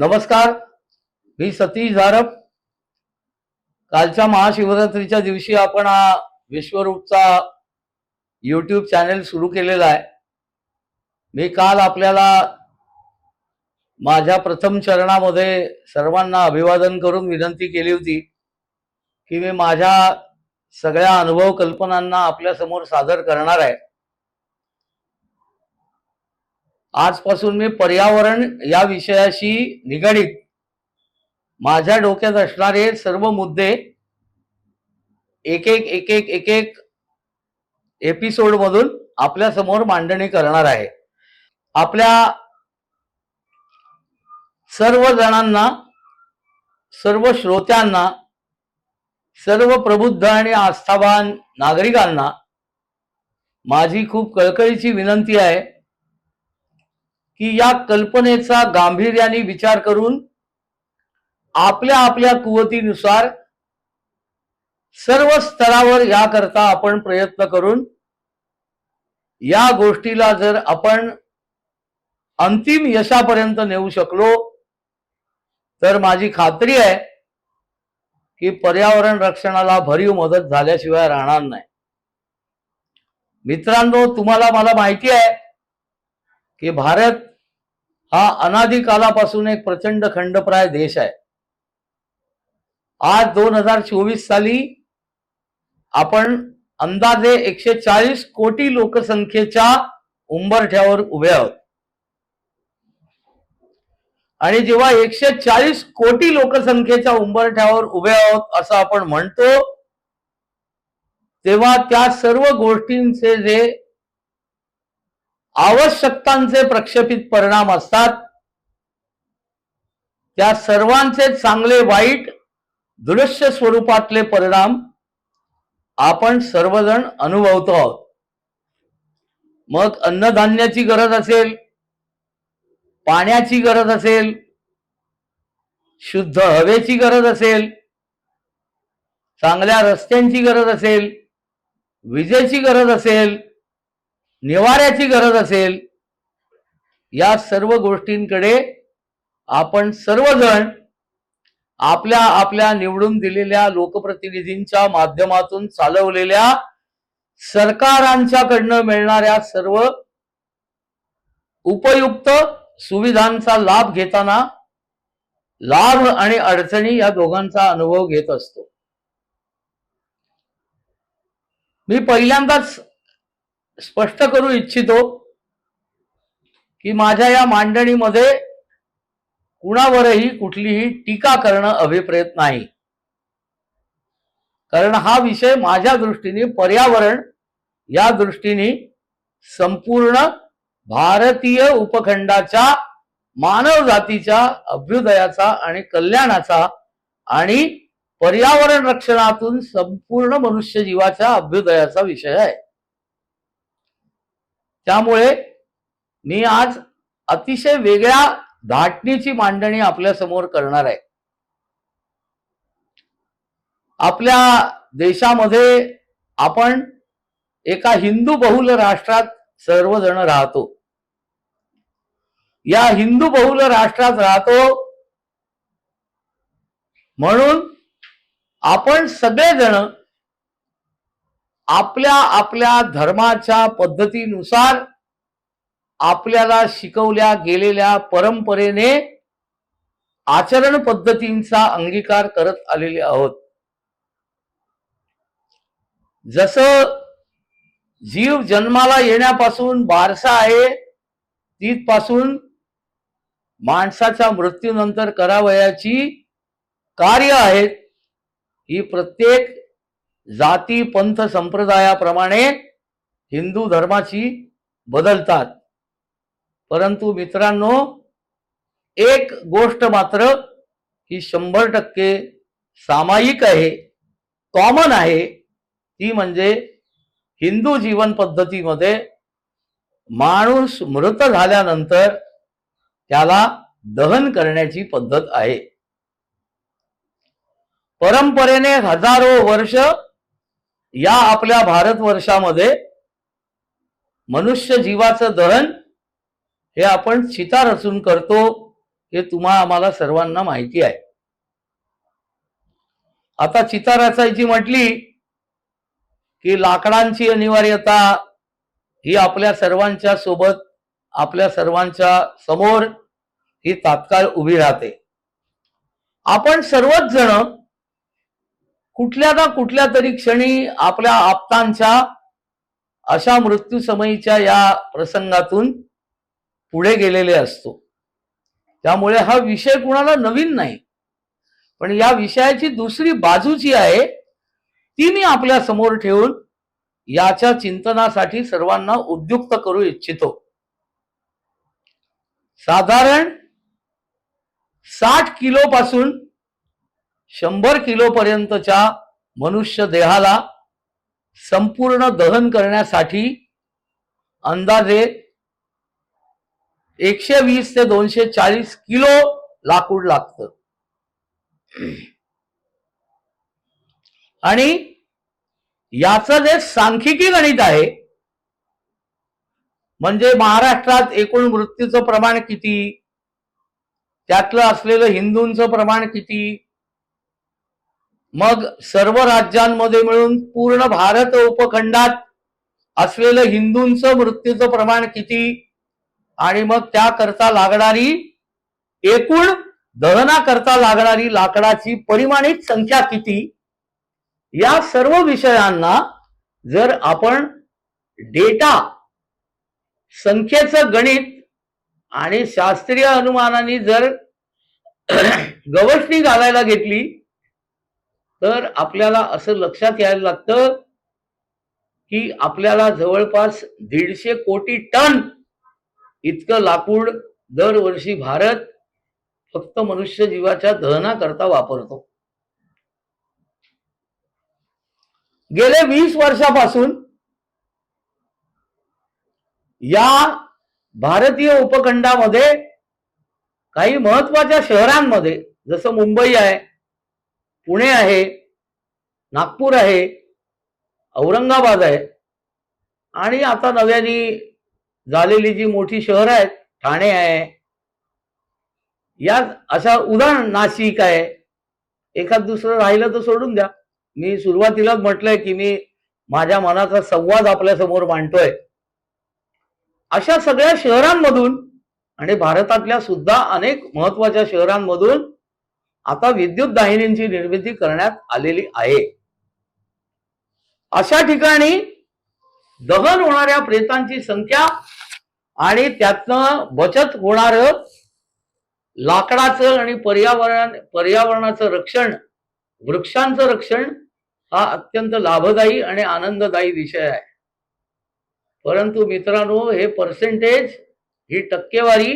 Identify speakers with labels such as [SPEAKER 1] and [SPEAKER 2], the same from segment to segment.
[SPEAKER 1] नमस्कार, मी सतीश झारप. कालच्या महाशिवरात्रीच्या दिवशी आपण हा विश्वरूपचा यूट्यूब चॅनल सुरू केलेला आहे. मी काल आपल्याला माझ्या प्रथम चरणामध्ये सर्वांना अभिवादन करून विनंती केली होती की मी माझ्या सगळ्या अनुभव कल्पनांना आपल्या समोर सादर करणार आहे. आजपासून मी पर्यावरण या विषयाशी निगडित माझ्या डोक्यात असणारे सर्व मुद्दे एक एक एपिसोड मधून आपल्या समोर मांडणी करणार आहे. आपल्या सर्व जणांना, सर्व श्रोत्यांना, सर्व प्रबुद्ध आणि आस्थावान नागरिकांना माझी खूप कळकळीची विनंती आहे की या कल्पनेचा गांभीर्याने विचार करून आपल्या आपल्या कुवतीनुसार सर्व स्तरावर याकरता आपण प्रयत्न करून या गोष्टीला जर आपण अंतिम यशापर्यंत नेऊ शकलो तर माझी खात्री आहे की पर्यावरण रक्षणाला भरीव मदत झाल्याशिवाय राहणार नाही. मित्रांनो, तुम्हाला मला माहिती आहे की भारत हा अनादी कालापासून एक प्रचंड खंडप्राय देश आहे. आज 2024 साली आपण अंदाजे 140 कोटी लोकसंख्येच्या उंबरठ्यावर उभे आहोत. आणि जेव्हा 140 कोटी लोकसंख्येच्या उंबरठ्यावर उभे आहोत असं आपण म्हणतो, तेव्हा त्या सर्व गोष्टींचे जे आवश्यकतांचे प्रक्षेपित परिणाम असतात त्या सर्वांचे चांगले वाईट दृश्य स्वरूपातले परिणाम आपण सर्वजण अनुभवतो आहोत. मग अन्नधान्याची गरज असेल, पाण्याची गरज असेल, शुद्ध हवेची गरज असेल, चांगल्या रस्त्यांची गरज असेल, विजेची गरज असेल, निवाऱ्याची गरज असेल, या सर्व गोष्टींकडे आपण सर्वजण आपल्या आपल्या निवडून दिलेल्या लोकप्रतिनिधींच्या माध्यमातून चालवलेल्या सरकारांच्याकडनं मिळणाऱ्या सर्व उपयुक्त सुविधांचा लाभ घेताना लाभ आणि अडचणी या दोघांचा अनुभव घेत असतो. मी पहिल्यांदाच स्पष्ट करू इच्छितो की माझ्या या मांडणीमध्ये कुणावरही कुठलीही टीका करणं अभिप्रेत नाही. कारण हा विषय माझ्या दृष्टीने पर्यावरण या दृष्टीने संपूर्ण भारतीय उपखंडाच्या मानव जातीच्या अभ्युदयाचा आणि कल्याणाचा आणि पर्यावरण रक्षणातून संपूर्ण मनुष्य जीवाच्या अभ्युदयाचा विषय आहे. त्यामुळे मी आज अतिशय वेगळ्या धाटणीची मांडणी आपल्या समोर करणार आहे. आपल्या देशामध्ये आपण एका हिंदू बहुल राष्ट्रात सर्वजण राहतो. या हिंदू बहुल राष्ट्रात राहतो म्हणून आपण सगळेजण आपल्या आपल्या धर्माच्या पद्धतीनुसार आपल्याला शिकवल्या गेलेल्या परंपरेने आचरण पद्धतींचा अंगीकार करत आलेले आहोत. जसं जीव जन्माला येण्यापासून बारसा आहे, तिथपासून माणसाच्या मृत्यूनंतर करावयाची कार्य आहेत ही प्रत्येक जाती पंथ संप्रदायाप्रमाणे हिंदू धर्माची बदलतात. परंतु मित्रांनो, एक गोष्ट मात्र ही 100% सामायिक आहे, कॉमन आहे, ती म्हणजे हिंदू जीवन पद्धतीमध्ये माणूस मृत झाल्यानंतर त्याला दहन करण्याची पद्धत आहे. परंपरेने हजारो वर्ष या आपल्या भारतवर्षामध्ये मनुष्य जीवाचं दहन हे आपण चिता रचून करतो. हे आम्हाला सर्वांना माहिती आहे. आता चिता रचायची म्हटली की लाकडांची अनिवार्यता ही आपल्या सर्वांच्या सोबत, आपल्या सर्वांच्या समोर ही तात्काळ उभी राहते. आपण सर्वच जण कुठल्या ना कुठल्या तरी क्षणी आपल्या आप्तांच्या अशा मृत्यू समयीच्या या प्रसंगातून पुढे गेलेले असतो. त्यामुळे हा विषय कुणाला नवीन नाही, पण या विषयाची दुसरी बाजू जी आहे ती मी आपल्या समोर ठेवून याच्या चिंतनासाठी सर्वांना उद्युक्त करू इच्छितो. साधारण 60 किलो पासून 100 किलो पर्यंतच्या मनुष्य देहाला संपूर्ण दहन करण्यासाठी अंदाजे 120 ते 240 किलो लाकूड लागतं. आणि याचं जे सांख्यिकी गणित आहे, म्हणजे महाराष्ट्रात एकूण मृत्यूचं प्रमाण किती, त्यातलं असलेलं हिंदूंचं प्रमाण किती, मग सर्व राज्यांमध्ये मिळून पूर्ण भारत उपखंडात असलेलं हिंदूंचं मृत्यूचं प्रमाण किती, आणि मग त्याकरता लागणारी एकूण दहनाकरता लागणारी लाकडाची परिमाणित संख्या किती, या सर्व विषयांना जर आपण डेटा, संख्येचं गणित आणि शास्त्रीय अनुमानाने जर गवसणी घालायला घेतली तर आपल्याला असं लक्षात यायला लागतं की आपल्याला जवळपास 150 कोटी टन इतकं लाकूड दरवर्षी भारत फक्त मनुष्य जीवाच्या दहनाकरता वापरतो. गेले 20 वर्षापासून या भारतीय उपखंडामध्ये काही महत्वाच्या शहरांमध्ये, जसं मुंबई आहे, पुणे आहे, नागपूर आहे, औरंगाबाद आहे, आणि आता नव्याने झालेली जी मोठी शहर आहेत, ठाणे आहे, या अशा उदाहरण नाशिक आहे, एखाद दुसरं राहिलं तर सोडून द्या. मी सुरुवातीलाच म्हटलंय की मी माझ्या मनाचा संवाद आपल्या समोर मांडतोय. अशा सगळ्या शहरांमधून आणि भारतातल्या सुद्धा अनेक महत्वाच्या शहरांमधून आता विद्युत दाहिनींची निर्मिती करण्यात आलेली आहे. अशा ठिकाणी दहन होणाऱ्या प्रेतांची संख्या आणि त्यातनं बचत होणारं लाकडाचं आणि पर्यावरणाचं रक्षण, वृक्षांचं रक्षण हा अत्यंत लाभदायी आणि आनंददायी विषय आहे. परंतु मित्रांनो, हे पर्सेंटेज, ही टक्केवारी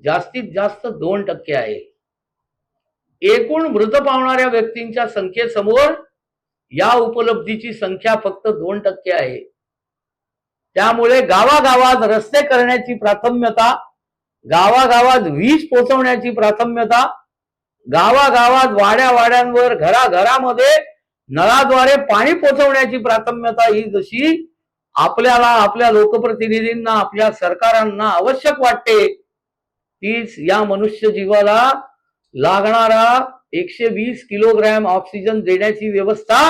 [SPEAKER 1] जास्तीत जास्त 2% आहे. एकूण मृत पावणाऱ्या व्यक्तींच्या संख्येसमोर या उपलब्धीची संख्या फक्त 2% आहे. त्यामुळे गावागावात रस्ते करण्याची प्राथम्यता, गावागावात वीज पोहोचवण्याची प्राथम्यता, गावागावात वाड्यावाड्यांवर, घराघरामध्ये नळाद्वारे पाणी पोहोचवण्याची प्राथम्यता ही जशी आपल्याला, आपल्या लोकप्रतिनिधींना, आपल्या सरकारांना आवश्यक वाटते, तीच या मनुष्य जीवाला लागणारा 120 किलोग्रॅम ऑक्सिजन देण्याची व्यवस्था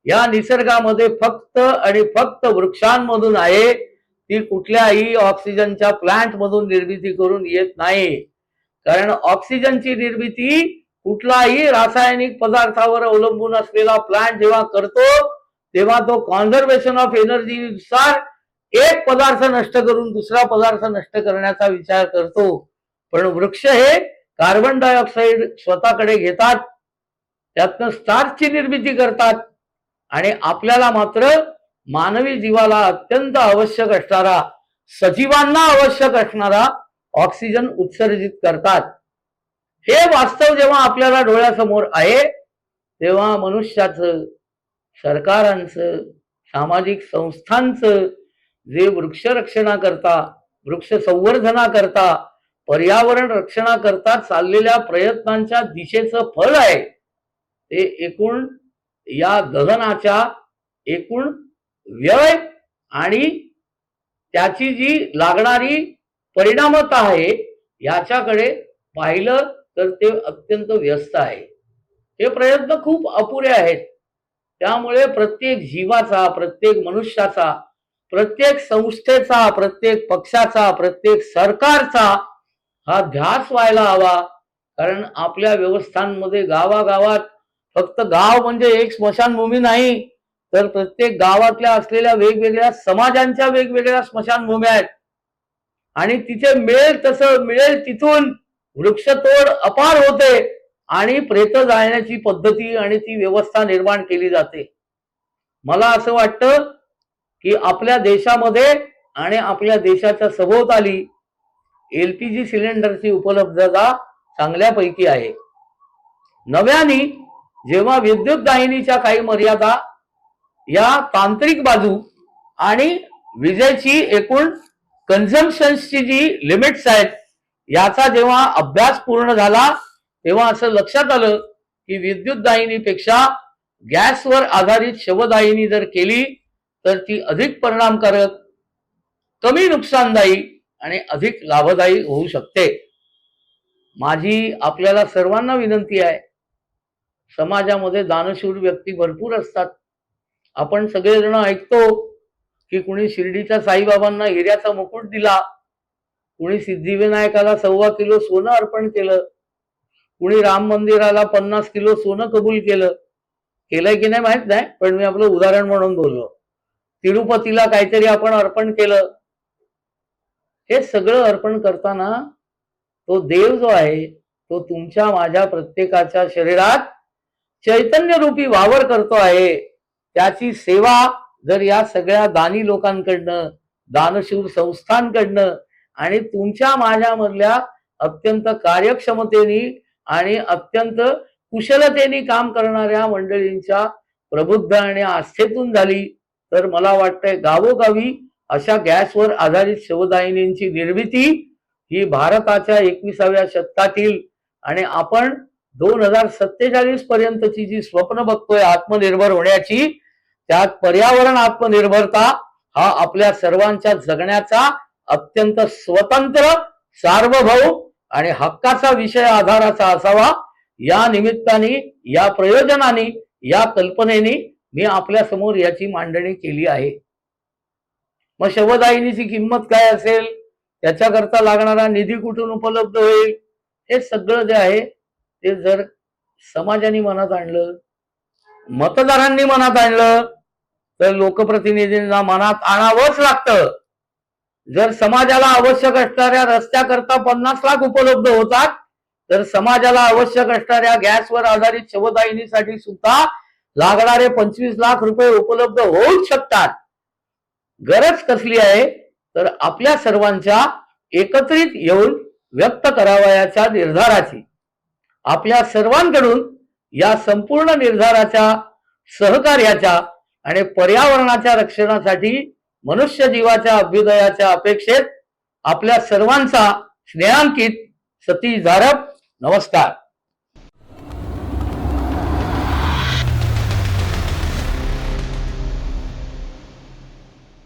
[SPEAKER 1] या निसर्गामध्ये फक्त आणि फक्त वृक्षांमधून आहे. ती कुठल्याही ऑक्सिजनच्या प्लांट मधून निर्मिती करून येत नाही. कारण ऑक्सिजनची निर्मिती कुठलाही रासायनिक पदार्थावर अवलंबून असलेला प्लांट जेव्हा करतो तेव्हा तो कॉन्झर्वेशन ऑफ एनर्जी नुसार एक पदार्थ नष्ट करून दुसरा पदार्थ नष्ट करण्याचा विचार करतो. पण वृक्ष हे कार्बन डायऑक्साईड स्वतःकडे घेतात, त्यातनं स्टार्चची निर्मिती करतात, आणि आपल्याला मात्र मानवी जीवाला अत्यंत आवश्यक असणारा, सजीवांना आवश्यक असणारा ऑक्सिजन उत्सर्जित करतात. हे वास्तव जेव्हा आपल्याला डोळ्यासमोर आहे तेव्हा मनुष्याचं, सरकारांचं, सामाजिक संस्थांचं जे वृक्ष रक्षणाकरता, वृक्ष संवर्धनाकरता, पर्यावरण रक्षणाकरता चाललेल्या प्रयत्नांच्या दिशेचं फळ आहे ते एकूण या दहनाच्या एकूण व्यय आणि त्याची जी लागणारी परिणामता आहे याच्याकडे पाहिलं तर ते अत्यंत व्यस्त आहे. हे प्रयत्न खूप अपुरे आहेत. त्यामुळे प्रत्येक जीवाचा, प्रत्येक मनुष्याचा, प्रत्येक संस्थेचा, प्रत्येक पक्षाचा, प्रत्येक सरकारचा हा ध्यास व्हायला हवा. कारण आपल्या व्यवस्थांमध्ये गावागावात फक्त गाव म्हणजे एक स्मशानभूमी नाही, तर प्रत्येक गावातल्या असलेल्या वेगवेगळ्या समाजांच्या वेगवेगळ्या स्मशानभूम्या आहेत. आणि तिथे मिळेल तसं मिळेल तिथून वृक्षतोड अपार होते आणि प्रेत जाळण्याची पद्धती आणि ती व्यवस्था निर्माण केली जाते. मला असं वाटतं की आपल्या देशामध्ये आणि आपल्या देशाच्या सभोवताली LPG सिलेंडरची उपलब्धता चांगल्यापैकी आहे. नव्याने जेव्हा विद्युत दाहिनीच्या काही मर्यादा, या तांत्रिक बाजू आणि विजेची एकूण कन्झम्पशनची जी लिमिट्स आहेत याचा जेव्हा अभ्यास पूर्ण झाला तेव्हा असं लक्षात आलं की विद्युत दाहिनीपेक्षा गॅसवर आधारित शवदाहिनी जर केली तर ती अधिक परिणामकारक, कमी नुकसानदायी आणि अधिक लाभदायी होऊ शकते. माझी आपल्याला सर्वांना विनंती आहे, समाजामध्ये दानशूर व्यक्ती भरपूर असतात. आपण सगळेजण ऐकतो की कुणी शिर्डीच्या साईबाबांना हिऱ्याचा मुकुट दिला, कुणी सिद्धिविनायकाला 1.25 किलो सोनं अर्पण केलं, कुणी राम मंदिराला 50 किलो सोनं कबूल केलंय की नाही माहित नाही, पण मी आपलं उदाहरण म्हणून बोललो. तिरुपतीला काहीतरी आपण अर्पण केलं. हे सगळं अर्पण करताना तो देव जो आहे तो तुमच्या माझ्या प्रत्येकाच्या शरीरात चैतन्य रूपी वावर करतो आहे. त्याची सेवा जर या सगळ्या दानी लोकांकडनं, दानशूर संस्थांकडनं आणि तुमच्या माझ्यामधल्या अत्यंत कार्यक्षमतेने आणि अत्यंत कुशलतेने काम करणाऱ्या मंडळींच्या प्रबुद्ध आणि आस्थेतून झाली तर मला वाटतंय गावोगावी अशा गॅसवर आधारित शवदाहिनींची निर्मिती ही भारताच्या 21व्या शतकातील आणि आपण 2047 पर्यंतची जी स्वप्न बघतोय आत्मनिर्भर होण्याची, त्यात पर्यावरण आत्मनिर्भरता हा आपल्या सर्वांच्या जगण्याचा अत्यंत स्वतंत्र, सार्वभौम आणि हक्काचा विषय आधाराचा असावा. या निमित्ताने, या प्रयोजनाने, या कल्पनेने मी आपल्या समोर याची मांडणी केली आहे. मग शवदाहिनीची किंमत काय असेल, त्याच्याकरता लागणारा निधी कुठून उपलब्ध होईल, हे सगळं जे आहे ते जर समाजाने मनात आणलं, मतदारांनी मनात आणलं तर लोकप्रतिनिधींना मनात आणावंच लागतं. जर समाजाला आवश्यक असणाऱ्या रस्त्याकरता 50 लाख उपलब्ध होतात तर समाजाला आवश्यक असणाऱ्या गॅसवर आधारित शवदाहिनीसाठी सुद्धा लागणारे 25 लाख रुपये उपलब्ध होऊ शकतात. गरज कसली आहे तर आपल्या सर्वांच्या एकत्रित येऊन व्यक्त करावयाच्या निर्धाराची. आपल्या सर्वांकडून या संपूर्ण निर्धाराच्या, सहकार्याच्या आणि पर्यावरणाच्या रक्षणासाठी मनुष्य जीवाच्या अभ्युदयाच्या अपेक्षेत आपल्या सर्वांचा स्नेहांकित सतीश झारप. नमस्कार.